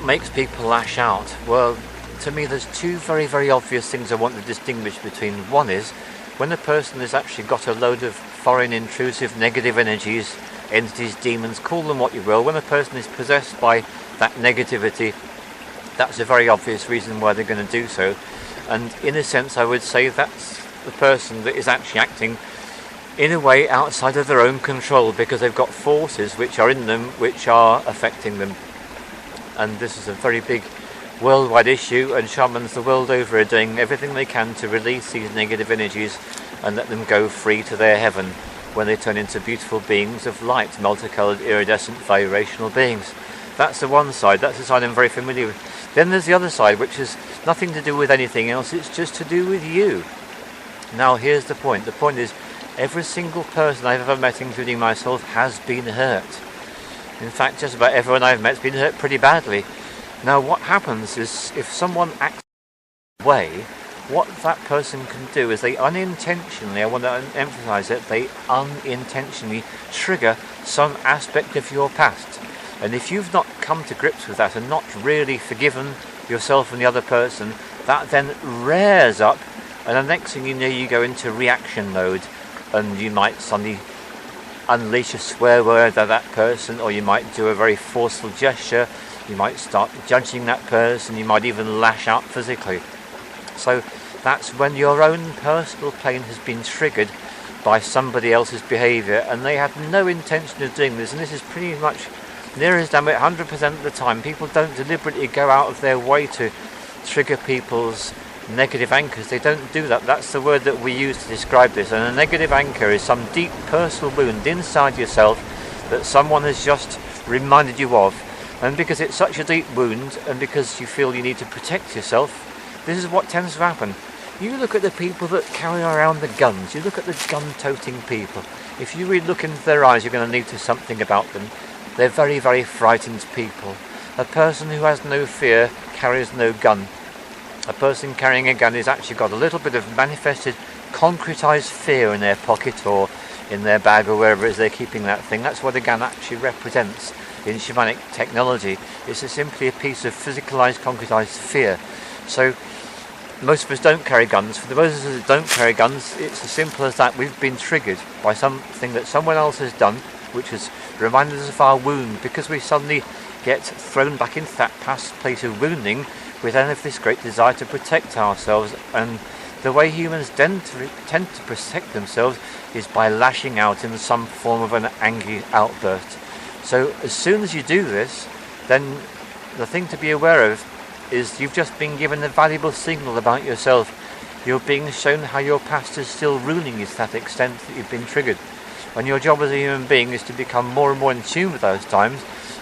what makes people lash out? Well, to me there's two very, very obvious things I want to distinguish between. One is when a person has actually got a load of foreign, intrusive, negative energies, entities, demons, call them what you will. When a person is possessed by that negativity, that's a very obvious reason why they're going to do so. And in a sense, I would say that's the person that is actually acting in a way outside of their own control, because they've got forces which are in them which are affecting them. And this is a very big worldwide issue, and shamans the world over are doing everything they can to release these negative energies and let them go free to their heaven when they turn into beautiful beings of light, multicoloured, iridescent, vibrational beings. That's the one side, that's the side I'm very familiar with. Then there's the other side, which has nothing to do with anything else, it's just to do with you. Now here's the point. The point is, every single person I've ever met, including myself, has been hurt. In fact, just about everyone I've met has been hurt pretty badly. Now what happens is, if someone acts in a way, what that person can do is they unintentionally, I want to emphasize it, they unintentionally trigger some aspect of your past. And if you've not come to grips with that and not really forgiven yourself and the other person, that then rears up, and the next thing you know, you go into reaction mode, and you might suddenly unleash a swear word at that person, or you might do a very forceful gesture, you might start judging that person, you might even lash out physically. So that's when your own personal pain has been triggered by somebody else's behaviour, and they had no intention of doing this. And this is pretty much near as damn it 100% of the time. People don't deliberately go out of their way to trigger people's negative anchors. They don't do that. That's the word that we use to describe this. And a negative anchor is some deep personal wound inside yourself that someone has just reminded you of. And because it's such a deep wound, and because you feel you need to protect yourself, this is what tends to happen. You look at the people that carry around the guns, you look at the gun-toting people. If you really look into their eyes, you're going to notice something about them. They're very, very frightened people. A person who has no fear carries no gun. A person carrying a gun has actually got a little bit of manifested, concretized fear in their pocket or in their bag or wherever it is they're keeping that thing. That's what a gun actually represents in shamanic technology. It's simply a piece of physicalized, concretized fear. So most of us don't carry guns. For those of us that don't carry guns, it's as simple as that. We've been triggered by something that someone else has done, which has reminded us of our wound, because we suddenly get thrown back into that past place of wounding. We then have this great desire to protect ourselves, and the way humans tend to protect themselves is by lashing out in some form of an angry outburst. So as soon as you do this, then the thing to be aware of is you've just been given a valuable signal about yourself. You're being shown how your past is still ruling you to that extent that you've been triggered. And your job as a human being is to become more and more in tune with those times,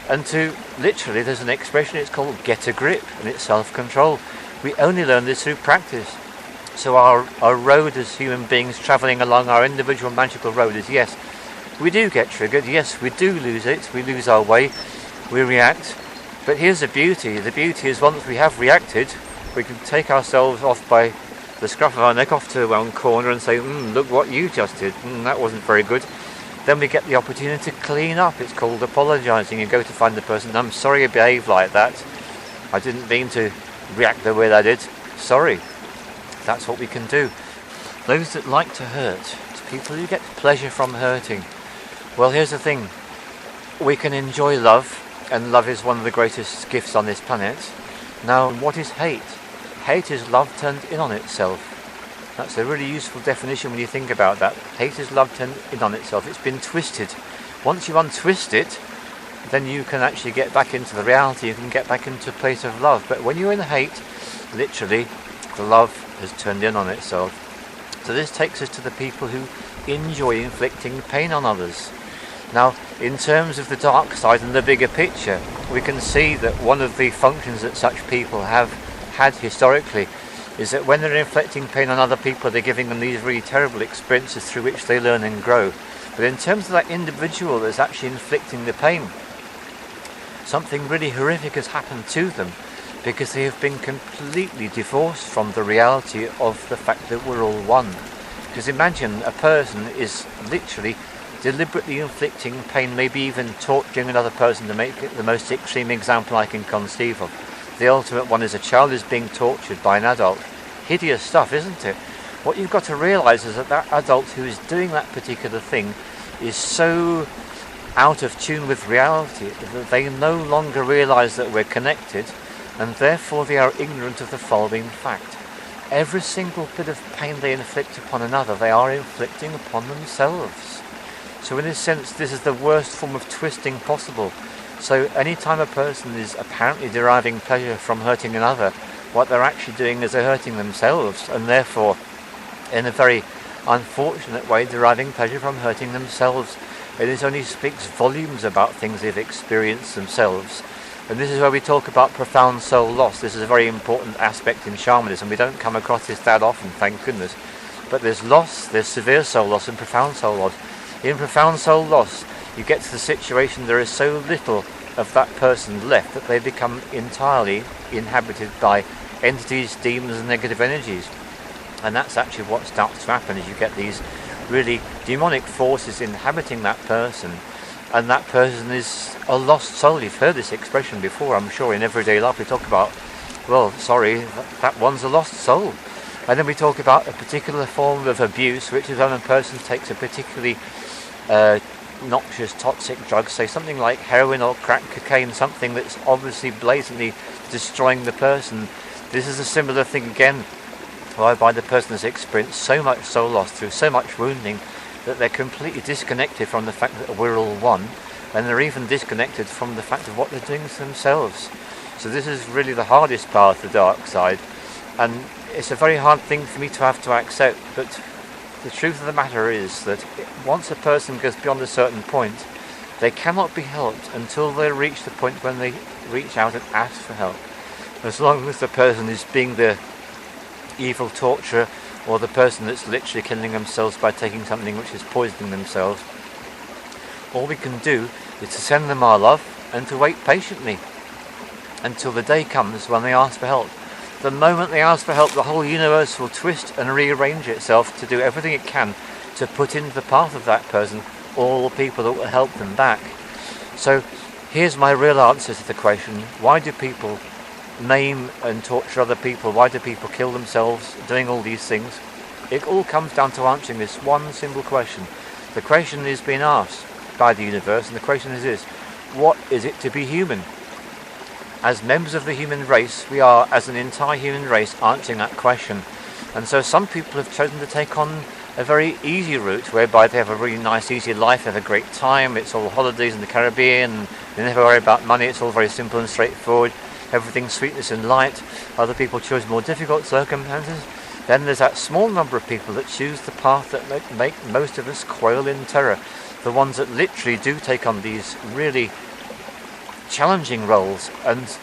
and to literally, there's an expression, it's called get a grip, and it's self-control. We only learn this through practice. So our road as human beings travelling along our individual magical road is, yes, we do get triggered, yes, we do lose it, we lose our way, we react. But here's the beauty. The beauty is, once we have reacted, we can take ourselves off by the scruff of our neck off to one corner and say, look what you just did, that wasn't very good. Then we get the opportunity to clean up. It's called apologising. You go to find the person, I'm sorry I behaved like that. I didn't mean to react the way I did. Sorry. That's what we can do. Those that like to hurt, to people who get pleasure from hurting. Well, here's the thing. We can enjoy love, and love is one of the greatest gifts on this planet. Now, what is hate? Hate is love turned in on itself. That's a really useful definition when you think about that. Hate is love turned in on itself. It's been twisted. Once you untwist it, then you can actually get back into the reality. You can get back into a place of love. But when you're in hate, literally, the love has turned in on itself. So this takes us to the people who enjoy inflicting pain on others. Now, in terms of the dark side and the bigger picture, we can see that one of the functions that such people have had historically is that when they're inflicting pain on other people, they're giving them these really terrible experiences through which they learn and grow. But in terms of that individual that's actually inflicting the pain, something really horrific has happened to them, because they have been completely divorced from the reality of the fact that we're all one. Because imagine a person is literally deliberately inflicting pain, maybe even torturing another person to make it the most extreme example I can conceive of. The ultimate one is a child is being tortured by an adult. Hideous stuff, isn't it? What you've got to realise is that that adult who is doing that particular thing is so out of tune with reality that they no longer realise that we're connected, and therefore they are ignorant of the following fact. Every single bit of pain they inflict upon another, they are inflicting upon themselves. So in a sense, this is the worst form of twisting possible. So anytime a person is apparently deriving pleasure from hurting another, what they're actually doing is they're hurting themselves, and therefore, in a very unfortunate way, deriving pleasure from hurting themselves. And this only speaks volumes about things they've experienced themselves. And this is where we talk about profound soul loss. This is a very important aspect in shamanism. We don't come across this that often, thank goodness. But there's loss, there's severe soul loss and profound soul loss. In profound soul loss, you get to the situation there is so little of that person left that they become entirely inhabited by entities, demons and negative energies. And that's actually what starts to happen, is you get these really demonic forces inhabiting that person, and that person is a lost soul. You've heard this expression before, I'm sure, in everyday life. We talk about, well, sorry, that one's a lost soul. And then we talk about a particular form of abuse, which is when a person takes a particularly noxious, toxic drug, say something like heroin or crack cocaine, something that's obviously blatantly destroying the person. This is a similar thing again, whereby the person has experienced so much soul loss through so much wounding that they're completely disconnected from the fact that we're all one, and they're even disconnected from the fact of what they're doing to themselves. So this is really the hardest part of the dark side, and it's a very hard thing for me to have to accept, but the truth of the matter is that once a person goes beyond a certain point, they cannot be helped until they reach the point when they reach out and ask for help. As long as the person is being the evil torturer, or the person that's literally killing themselves by taking something which is poisoning themselves, all we can do is to send them our love and to wait patiently until the day comes when they ask for help. The moment they ask for help, the whole universe will twist and rearrange itself to do everything it can to put into the path of that person all the people that will help them back. So here's my real answer to the question: why do people maim and torture other people? Why do people kill themselves doing all these things? It all comes down to answering this one simple question. The question is being asked by the universe, and the question is this: what is it to be human? As members of the human race, we are, as an entire human race, answering that question. And so some people have chosen to take on a very easy route, whereby they have a really nice, easy life, they have a great time, it's all holidays in the Caribbean, they never worry about money, it's all very simple and straightforward, everything's sweetness and light. Other people choose more difficult circumstances. Then there's that small number of people that choose the path that make most of us quail in terror. The ones that literally do take on these really challenging roles, and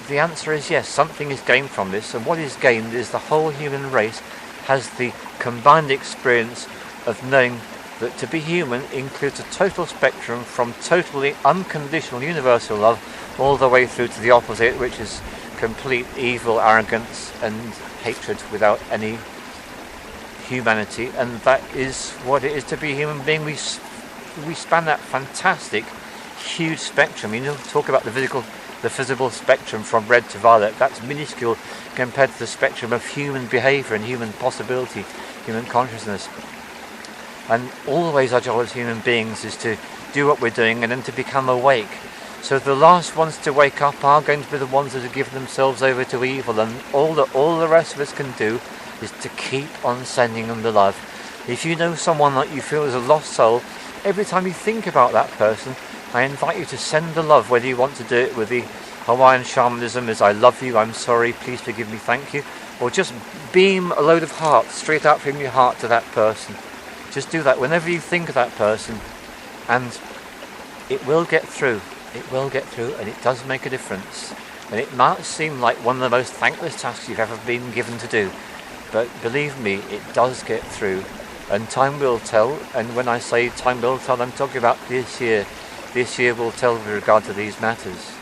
the answer is yes, something is gained from this, and what is gained is the whole human race has the combined experience of knowing that to be human includes a total spectrum from totally unconditional universal love all the way through to the opposite, which is complete evil, arrogance and hatred without any humanity. And that is what it is to be a human being. We span that fantastic huge spectrum. You know, talk about the visible spectrum from red to violet. That's minuscule compared to the spectrum of human behaviour and human possibility, human consciousness. And all the ways our job as human beings is to do what we're doing and then to become awake. So the last ones to wake up are going to be the ones that have given themselves over to evil, and all the rest of us can do is to keep on sending them the love. If you know someone that you feel is a lost soul, every time you think about that person, I invite you to send the love, whether you want to do it with the Hawaiian shamanism as I love you, I'm sorry, please forgive me, thank you, or just beam a load of heart straight out from your heart to that person. Just do that whenever you think of that person, and it will get through. It will get through, and it does make a difference. And it might seem like one of the most thankless tasks you've ever been given to do, but believe me, it does get through, and time will tell. And when I say time will tell, I'm talking about this year. This year will tell with regard to these matters.